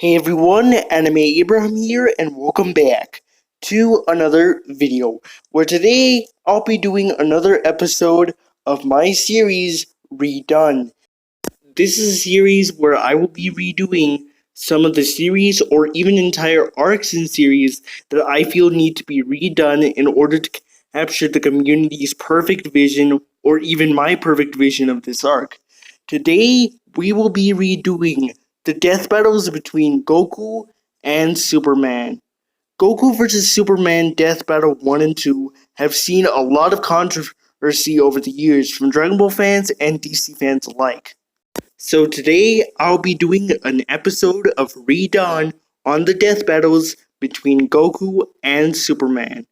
Hey everyone, Anime Abraham here, and welcome back to another video, where today I'll be doing another episode of my series, Redone. This is a series where I will be redoing some of the series or even entire arcs in series that I feel need to be redone in order to capture the community's perfect vision or even my perfect vision of this arc. Today, we will be redoing the death battles between Goku and Superman. Goku vs. Superman Death Battle 1 and 2 have seen a lot of controversy over the years from Dragon Ball fans and DC fans alike. So today, I'll be doing an episode of Redone on the death battles between Goku and Superman.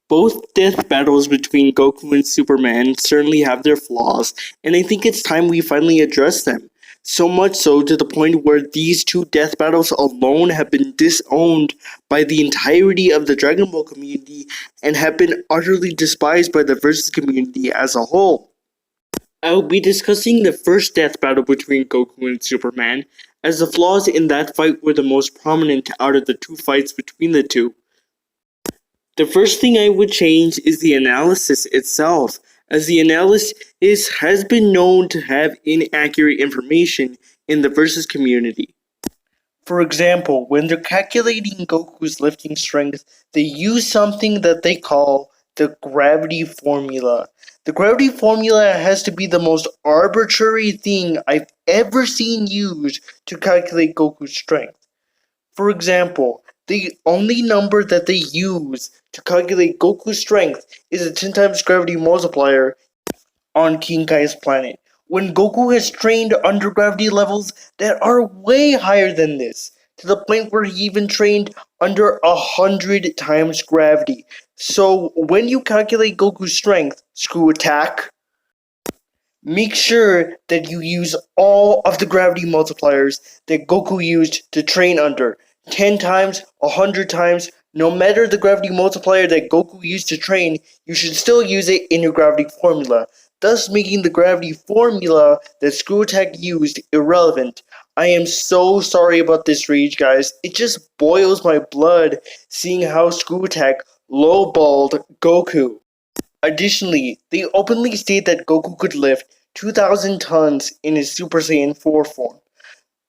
Both death battles between Goku and Superman certainly have their flaws, and I think it's time we finally address them. So much so to the point where these two death battles alone have been disowned by the entirety of the Dragon Ball community and have been utterly despised by the Versus community as a whole. I'll be discussing the first death battle between Goku and Superman, as the flaws in that fight were the most prominent out of the two fights between the two. The first thing I would change is the analysis itself, as the analysis has been known to have inaccurate information in the Versus community. For example, when they're calculating Goku's lifting strength, they use something that they call the gravity formula. The gravity formula has to be the most arbitrary thing I've ever seen used to calculate Goku's strength. For example, the only number that they use to calculate Goku's strength is a 10 times gravity multiplier on King Kai's planet, when Goku has trained under gravity levels that are way higher than this, to the point where he even trained under 100 times gravity. So when you calculate Goku's strength, screw attack, make sure that you use all of the gravity multipliers that Goku used to train under. 10 times, 100 times, no matter the gravity multiplier that Goku used to train, you should still use it in your gravity formula, thus making the gravity formula that Screw Attack used irrelevant. I am so sorry about this rage, guys. It just boils my blood seeing how Screw Attack lowballed Goku. Additionally, they openly state that Goku could lift 2,000 tons in his Super Saiyan 4 form.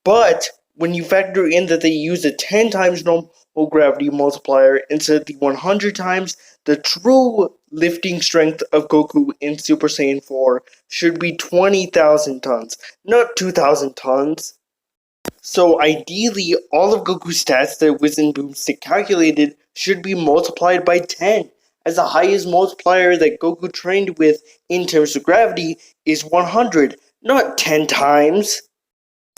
But when you factor in that they use a 10 times normal gravity multiplier instead of the 100 times, the true lifting strength of Goku in Super Saiyan 4 should be 20,000 tons, not 2,000 tons. So ideally, all of Goku's stats that Wizen Boomstick calculated should be multiplied by 10, as the highest multiplier that Goku trained with in terms of gravity is 100, not 10 times.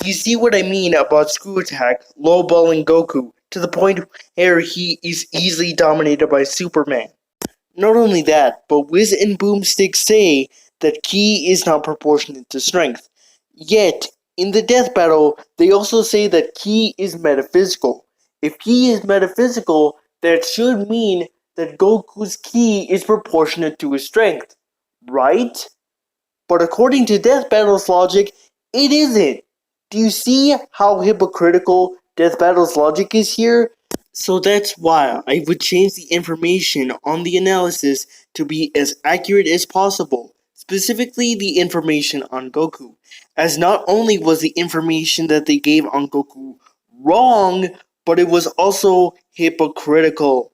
You see what I mean about Screw Attack lowballing Goku to the point where he is easily dominated by Superman. Not only that, but Wiz and Boomstick say that Ki is not proportionate to strength. Yet, in the death battle, they also say that Ki is metaphysical. If Ki is metaphysical, that should mean that Goku's Ki is proportionate to his strength, right? But according to Death Battle's logic, it isn't. Do you see how hypocritical Death Battle's logic is here? So that's why I would change the information on the analysis to be as accurate as possible, specifically the information on Goku, as not only was the information that they gave on Goku wrong, but it was also hypocritical,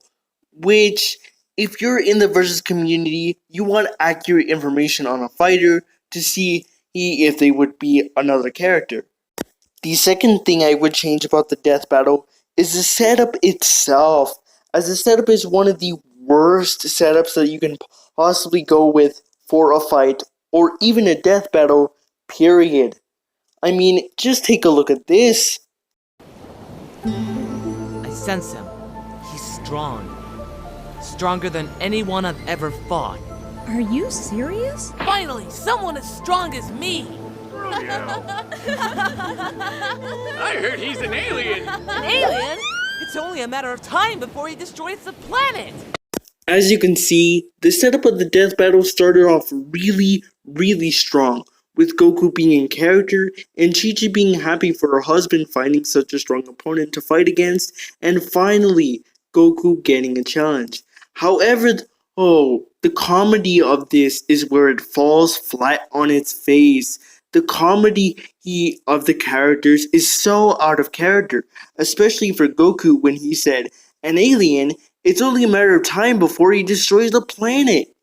which, if you're in the Versus community, you want accurate information on a fighter to see if they would be another character. The second thing I would change about the death battle is the setup itself, as the setup is one of the worst setups that you can possibly go with for a fight, or even a death battle, period. I mean, just take a look at this. I sense him. He's strong. Stronger than anyone I've ever fought. Are you serious? Finally, someone as strong as me! I heard he's an alien. An alien? It's only a matter of time before he destroys the planet! As you can see, the setup of the death battle started off really strong, with Goku being in character and Chi-Chi being happy for her husband finding such a strong opponent to fight against, and finally, Goku getting a challenge. However, the comedy of this is where it falls flat on its face. The comedy of the characters is so out of character, especially for Goku when he said, "An alien? It's only a matter of time before he destroys the planet."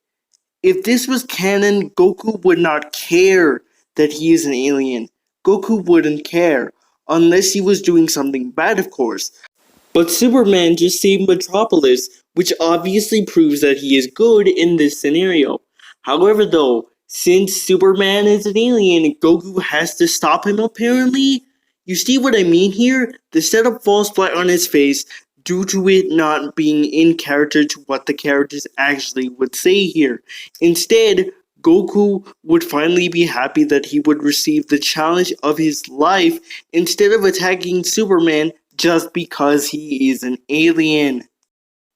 If this was canon, Goku would not care that he is an alien. Goku wouldn't care, unless he was doing something bad, of course. But Superman just saved Metropolis, which obviously proves that he is good in this scenario. However, though, since Superman is an alien, Goku has to stop him apparently. You see what I mean here? The setup falls flat on his face due to it not being in character to what the characters actually would say here. Instead, Goku would finally be happy that he would receive the challenge of his life instead of attacking Superman just because he is an alien.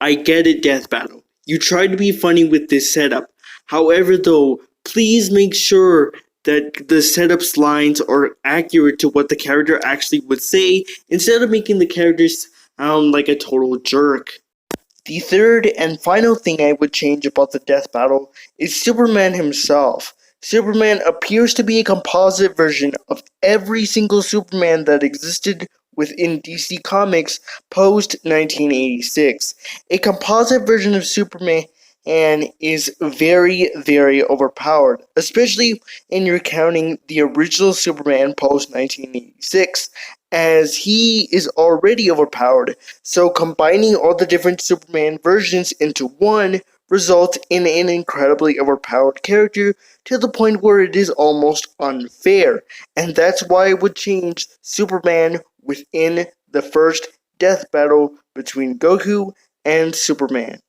I get it, Death Battle. You tried to be funny with this setup. However, though, please make sure that the setup's lines are accurate to what the character actually would say instead of making the characters sound like a total jerk. The third and final thing I would change about the death battle is Superman himself. Superman appears to be a composite version of every single Superman that existed within DC Comics post 1986. A composite version of Superman is very overpowered, especially when you're counting the original Superman post 1986, as he is already overpowered. So combining all the different Superman versions into one results in an incredibly overpowered character to the point where it is almost unfair. And that's why I would change Superman within the first death battle between Goku and Superman.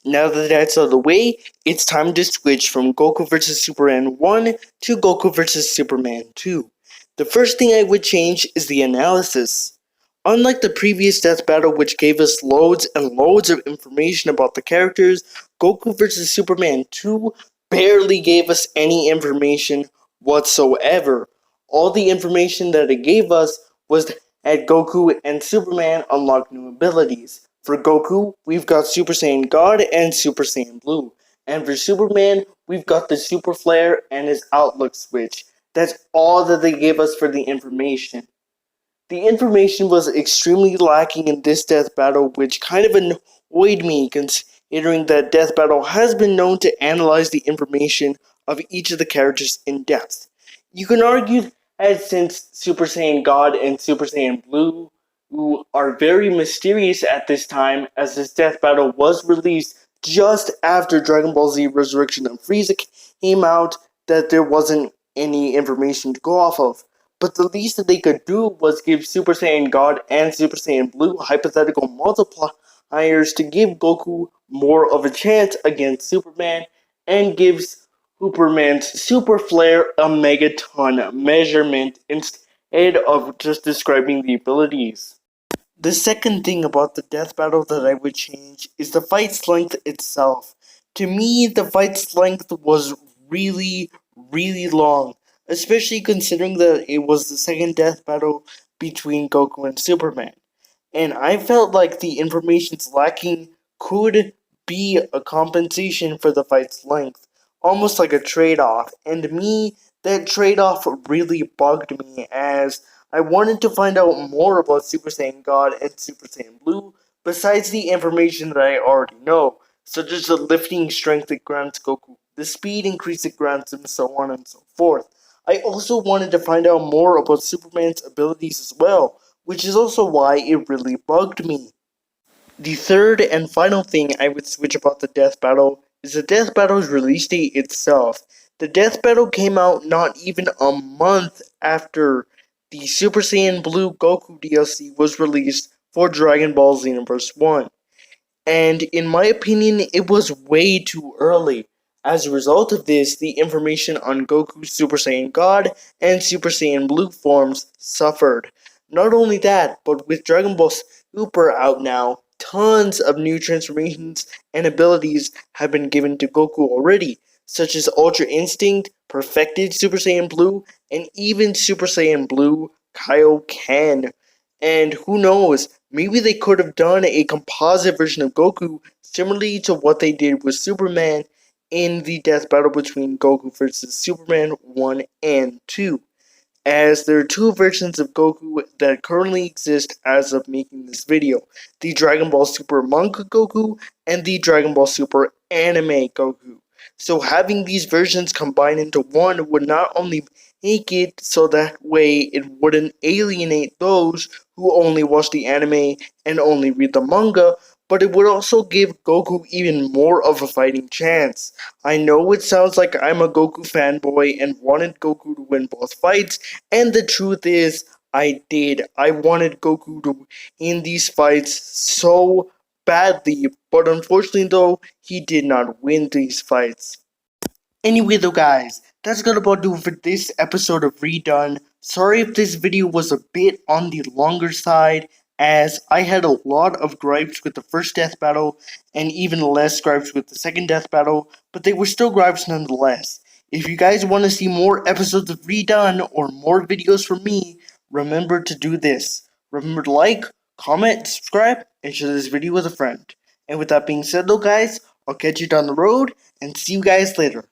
Now that that's out of the way, it's time to switch from Goku vs. Superman 1 to Goku vs. Superman 2. The first thing I would change is the analysis. Unlike the previous death battle, which gave us loads and loads of information about the characters, Goku vs. Superman 2 barely gave us any information whatsoever. All the information that it gave us was that Goku and Superman unlocked new abilities. For Goku, we've got Super Saiyan God and Super Saiyan Blue. And for Superman, we've got the Super Flare and his Outlook Switch. That's all that they gave us for the information. The information was extremely lacking in this death battle, which kind of annoyed me considering that death battle has been known to analyze the information of each of the characters in depth. You can argue that since Super Saiyan God and Super Saiyan Blue who are very mysterious at this time, as this death battle was released just after Dragon Ball Z Resurrection of Frieza came out, that there wasn't any information to go off of. But the least that they could do was give Super Saiyan God and Super Saiyan Blue hypothetical multipliers to give Goku more of a chance against Superman, and gives Superman's Super Flare a megaton measurement instead of just describing the abilities. The second thing about the death battle that I would change is the fight's length itself. To me, the fight's length was really long, especially considering that it was the second death battle between Goku and Superman. And I felt like the information's lacking could be a compensation for the fight's length, almost like a trade-off. And to me, that trade-off really bugged me, as I wanted to find out more about Super Saiyan God and Super Saiyan Blue, besides the information that I already know, such as the lifting strength it grants Goku, the speed increase it grants him, so on and so forth. I also wanted to find out more about Superman's abilities as well, which is also why it really bugged me. The third and final thing I would switch about the death battle is the death battle's release date itself. The death battle came out not even a month after the Super Saiyan Blue Goku DLC was released for Dragon Ball Xenoverse 1. And in my opinion, it was way too early. As a result of this, the information on Goku's Super Saiyan God and Super Saiyan Blue forms suffered. Not only that, but with Dragon Ball Super out now, tons of new transformations and abilities have been given to Goku already, such as Ultra Instinct, Perfected Super Saiyan Blue, and even Super Saiyan Blue Kaioken. And who knows, maybe they could have done a composite version of Goku similarly to what they did with Superman in the death battle between Goku versus Superman 1 and 2, as there are two versions of Goku that currently exist as of making this video: the Dragon Ball Super manga Goku and the Dragon Ball Super anime Goku. So having these versions combined into one would not only make it so that way it wouldn't alienate those who only watch the anime and only read the manga, but it would also give Goku even more of a fighting chance. I know it sounds like I'm a Goku fanboy and wanted Goku to win both fights, and the truth is, I did. I wanted Goku to win these fights so badly, but unfortunately, though, he did not win these fights. Anyway, though, guys, that's gonna about do it for this episode of Redone. Sorry if this video was a bit on the longer side, as I had a lot of gripes with the first death battle, and even less gripes with the second death battle, but they were still gripes nonetheless. If you guys want to see more episodes of Redone or more videos from me, remember to do this. Remember to like, comment, subscribe, and share this video with a friend. And with that being said, though, guys, I'll catch you down the road, and see you guys later.